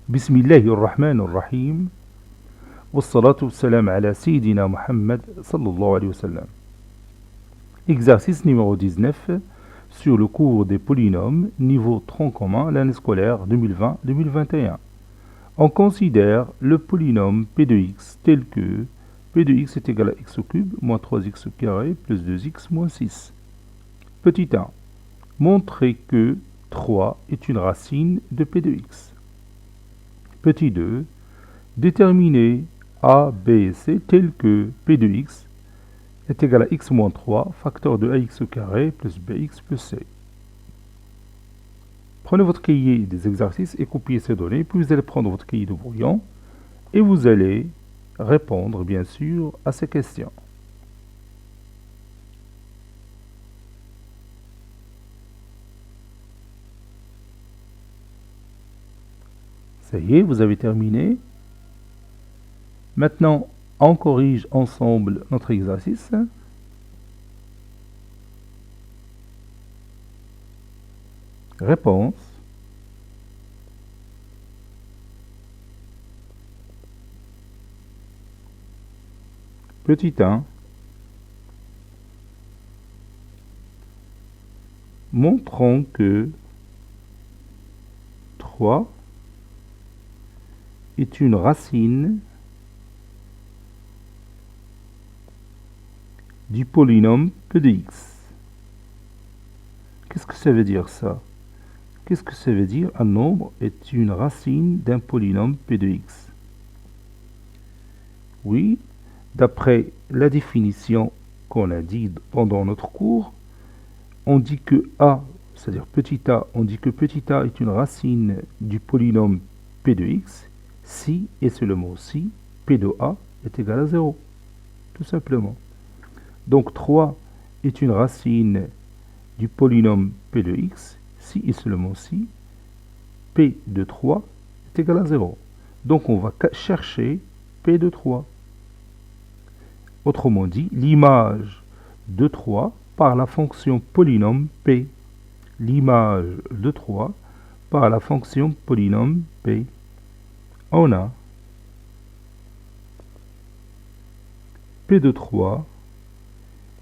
بسم الله الرحمن الرحيم والصلاة والسلام على سيدنا Muhammad sallallahu alayhi wa sallam. Exercice numéro 19 sur le cours des polynômes, niveau tronc commun, l'année scolaire 2020-2021. On considère le polynôme p de x tel que p de x est égal à x au cube moins 3x au carré plus 2x moins 6. Petit 1. Montrer que 3 est une racine de p de x. Petit 2. Déterminer a, b et c tel que p de x est égal à x moins 3, facteur de ax au carré plus bx plus c. Prenez votre cahier des exercices et copiez ces données, puis vous allez prendre votre cahier de brouillon et vous allez répondre bien sûr à ces questions. Ça y est, vous avez terminé. Maintenant, on corrige ensemble notre exercice. Réponse. Petit 1. Montrons que 3 est une racine du polynôme p de x. Qu'est-ce que ça veut dire ça? Qu'est-ce que ça veut dire un nombre est une racine d'un polynôme p de x? Oui, d'après la définition qu'on a dit pendant notre cours, on dit que a, c'est-à-dire petit a, on dit que petit a est une racine du polynôme p de x si, et seulement si, p de a est égal à 0, tout simplement. Donc 3 est une racine du polynôme p de x si et seulement si p de 3 est égal à 0. Donc on va chercher p de 3. Autrement dit, l'image de 3 par la fonction polynôme p. L'image de 3 par la fonction polynôme p. On a p de 3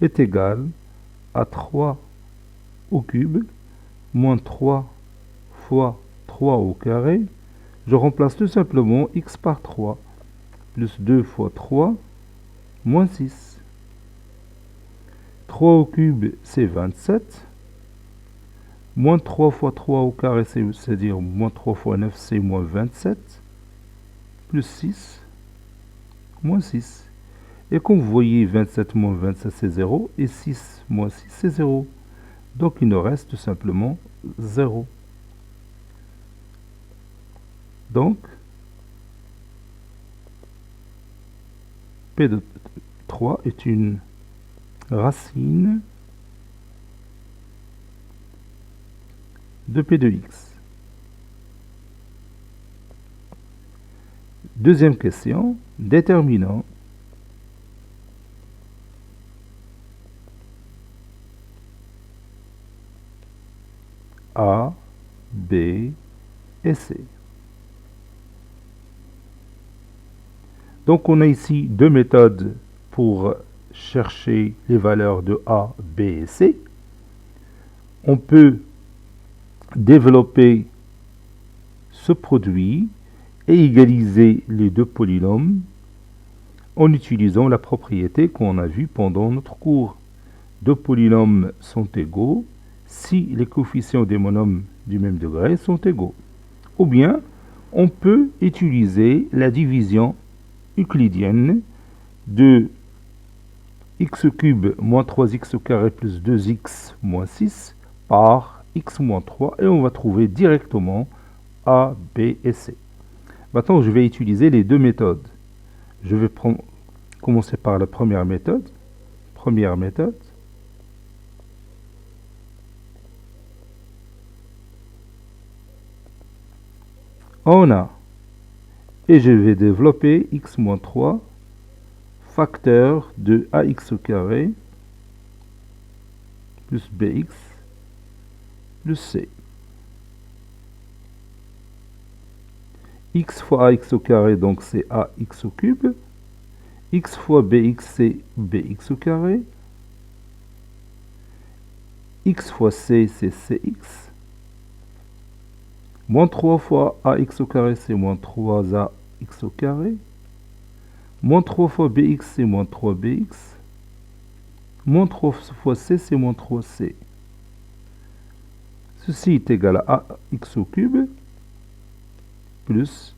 est égal à 3 au cube moins 3 fois 3 au carré. Je remplace tout simplement x par 3 plus 2 fois 3 moins 6. 3 au cube c'est 27. Moins 3 fois 3 au carré c'est-à-dire moins 3 fois 9 c'est moins 27. Plus 6 moins 6. Et comme vous voyez, 27 moins 27, c'est 0. Et 6 moins 6, c'est 0. Donc, il nous reste tout simplement 0. Donc, P de 3 est une racine de P de x. Deuxième question, déterminant A, B et C. Donc on a ici deux méthodes pour chercher les valeurs de A, B et C. On peut développer ce produit et égaliser les deux polynômes en utilisant la propriété qu'on a vue pendant notre cours. Deux polynômes sont égaux si les coefficients des monômes du même degré sont égaux. Ou bien, on peut utiliser la division euclidienne de x cube moins 3x au carré plus 2x moins 6 par x moins 3 et on va trouver directement A, B et C. Maintenant, je vais utiliser les deux méthodes. Je vais commencer par la première méthode. Première méthode. On a, et je vais développer x moins 3 facteur de ax au carré plus bx plus c. x fois ax au carré, donc c'est ax au cube. X fois bx, c'est bx au carré. X fois c, c'est cx. Moins 3 fois ax au carré, c'est moins 3ax au carré. Moins 3 fois bx, c'est moins 3bx. Moins 3 fois c, c'est moins 3c. Ceci est égal à ax au cube plus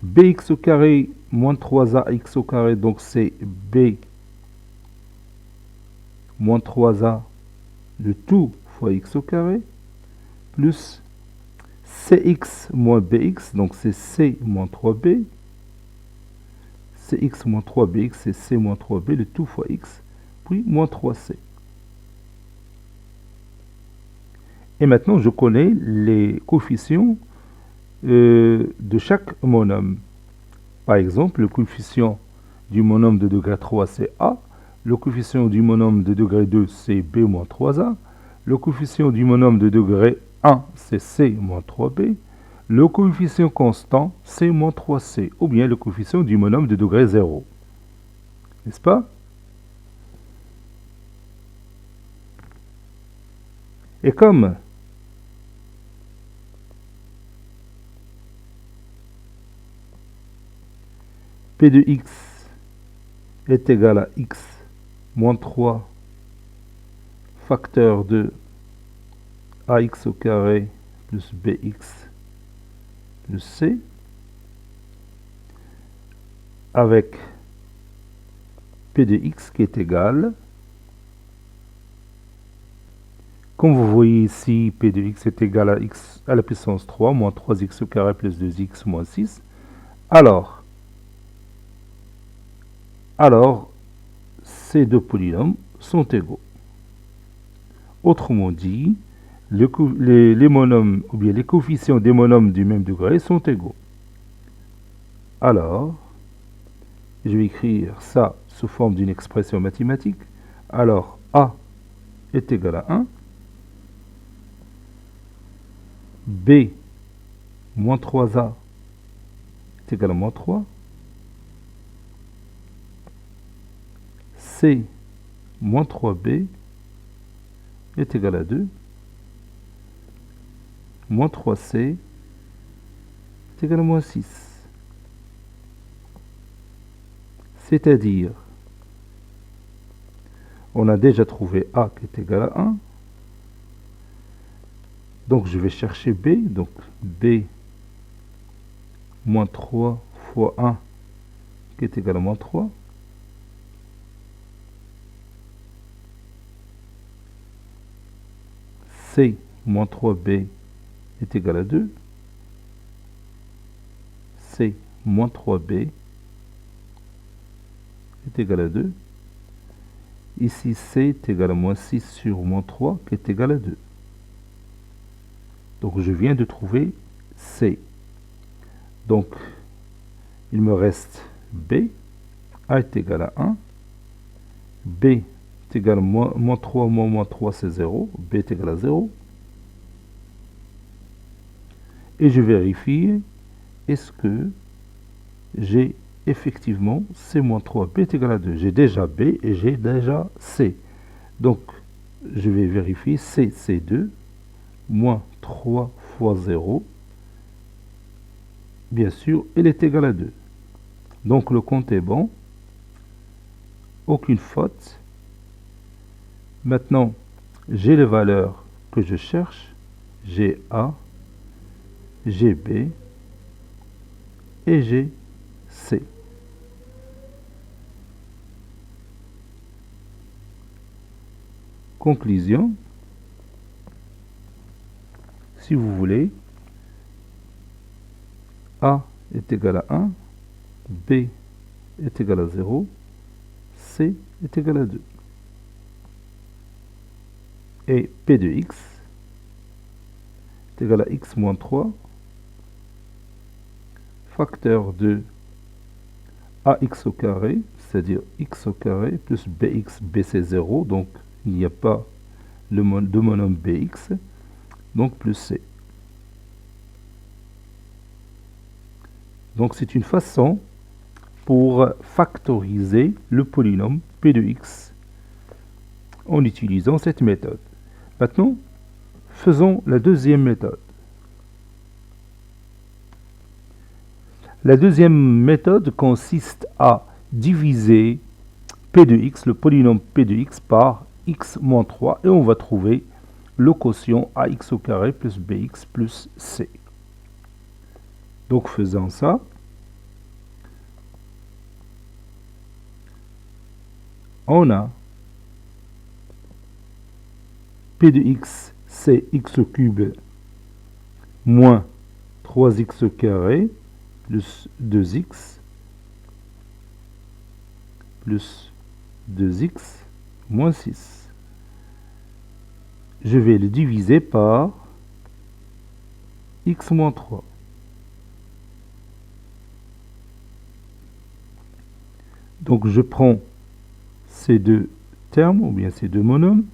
bx au carré moins 3ax au carré, donc c'est b moins 3a de tout fois x au carré, plus cx moins bx, donc c'est c moins 3b, cx moins 3bx, c'est c moins 3b, le tout fois x, puis moins 3c. Et maintenant, je connais les coefficients de chaque monome. Par exemple, le coefficient du monome de degré 3, c'est a. Le coefficient du monome de degré 2, c'est b moins 3a. Le coefficient du monome de degré 1, c'est c moins 3b. Le coefficient constant, c moins 3c. Ou bien le coefficient du monome de degré 0. N'est-ce pas? Et comme p de x est égal à x moins 3 facteur de ax au carré plus bx plus c, avec p de x qui est égal, comme vous voyez ici, p de x est égal à x à la puissance 3 moins 3x au carré plus 2x moins 6. Alors, ces deux polynômes sont égaux. Autrement dit, les monômes, ou bien les coefficients des monômes du même degré sont égaux. Alors, je vais écrire ça sous forme d'une expression mathématique. Alors, a est égal à 1. B moins 3a est égal à moins 3. C moins 3b est égal à 2. Moins 3c est égal à moins 6. C'est-à-dire, on a déjà trouvé a qui est égal à 1. Donc je vais chercher b. Donc b moins 3 fois 1 qui est égal à moins 3. C moins 3b est égal à 2. C moins 3b est égal à 2. Ici, c est égal à moins 6 sur moins 3 qui est égal à 2. Donc je viens de trouver c. Donc il me reste b. A est égal à 1. B est égal à moins 3 moins 3, c'est 0. B est égal à 0. Et je vérifie, est-ce que j'ai effectivement c moins 3, b est égal à 2. J'ai déjà b et j'ai déjà c. Donc, je vais vérifier c, c'est 2, moins 3 fois 0. Bien sûr, elle est égale à 2. Donc, le compte est bon. Aucune faute. Maintenant, j'ai les valeurs que je cherche. J'ai A, j'ai B et j'ai C. Conclusion, si vous voulez, A est égal à 1, B est égal à 0, C est égal à 2. Et P de x est égal à x moins 3, facteur de ax au carré, c'est-à-dire x au carré, plus bx, b c'est 0, donc il n'y a pas de monôme bx, donc plus c. Donc c'est une façon pour factoriser le polynôme p de x en utilisant cette méthode. Maintenant, faisons la deuxième méthode. La deuxième méthode consiste à diviser p de x, le polynôme p de x, par x moins 3 et on va trouver le quotient ax au carré plus bx plus c. Donc faisons ça. On a p de x, c'est x au cube moins 3x au carré plus 2x plus 2x moins 6. Je vais le diviser par x moins 3. Donc je prends ces deux termes, ou bien ces deux monomes.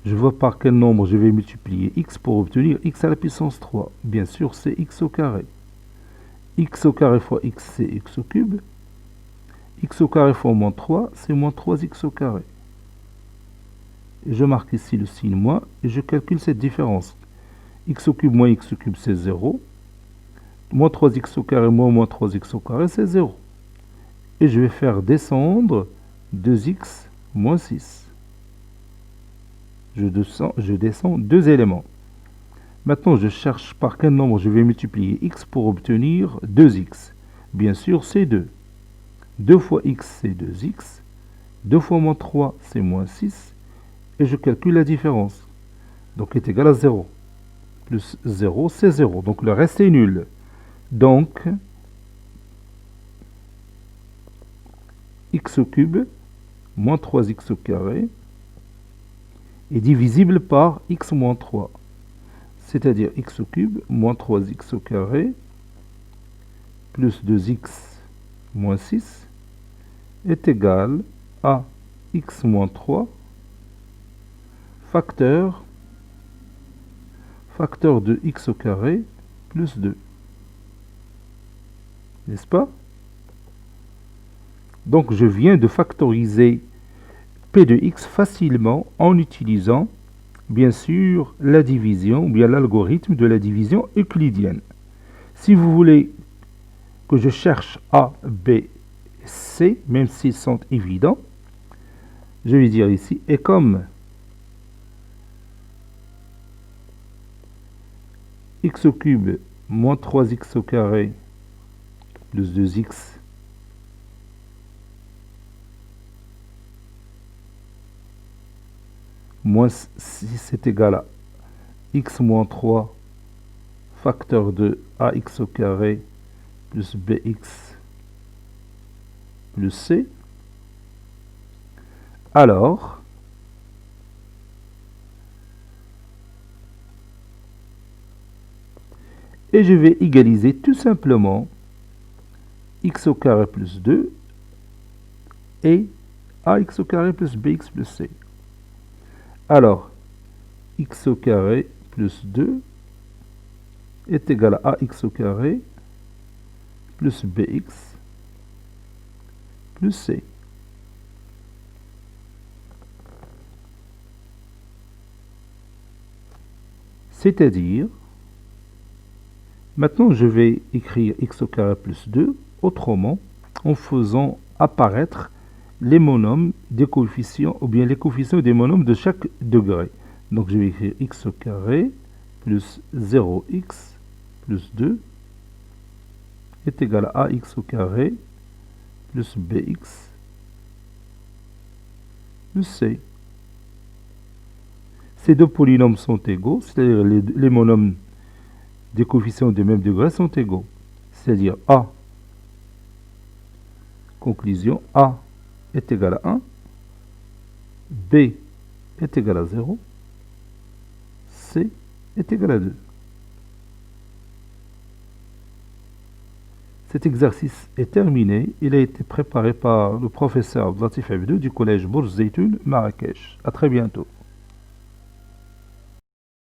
Je vois par quel nombre je vais multiplier x pour obtenir x à la puissance 3. Bien sûr, c'est x au carré. X au carré fois x, c'est x au cube. X au carré fois moins 3, c'est moins 3x au carré. Et je marque ici le signe moins, et je calcule cette différence. X au cube moins x au cube, c'est 0. Moins 3x au carré moins 3x au carré, c'est 0. Et je vais faire descendre 2x moins 6. Je descends deux éléments. Maintenant, je cherche par quel nombre je vais multiplier x pour obtenir 2x. Bien sûr, c'est 2. 2 fois x, c'est 2x. 2 fois moins 3, c'est moins 6. Et je calcule la différence. Donc, est égal à 0. Plus 0, c'est 0. Donc, le reste est nul. Donc, x au cube moins 3x au carré est divisible par x moins 3. C'est-à-dire x au cube moins 3x au carré plus 2x moins 6 est égal à x moins 3 facteur de x au carré plus 2. N'est-ce pas? Donc je viens de factoriser p de x facilement en utilisant bien sûr la division ou bien l'algorithme de la division euclidienne. Si vous voulez que je cherche A, B, C, même s'ils sont évidents, je vais dire ici, et comme x au cube moins 3x au carré plus 2x moins 6 est égal à x moins 3 facteur de ax au carré plus bx plus c. Alors, et je vais égaliser tout simplement x au carré plus 2 et ax au carré plus bx plus c. Alors, x au carré plus 2 est égal à ax au carré plus bx plus c. C'est-à-dire, maintenant je vais écrire x au carré plus 2 autrement en faisant apparaître les monomes des coefficients ou bien les coefficients des monomes de chaque degré. Donc je vais écrire x au carré plus 0x plus 2 est égal à ax au carré plus bx plus c. Ces deux polynômes sont égaux, c'est-à-dire les monomes des coefficients de même degré sont égaux. C'est-à-dire a, conclusion, a est égal à 1, b est égal à 0, c est égal à 2. Cet exercice est terminé. Il a été préparé par le professeur Latif Abdou du collège Bourz Zeytoun, Marrakech. À très bientôt.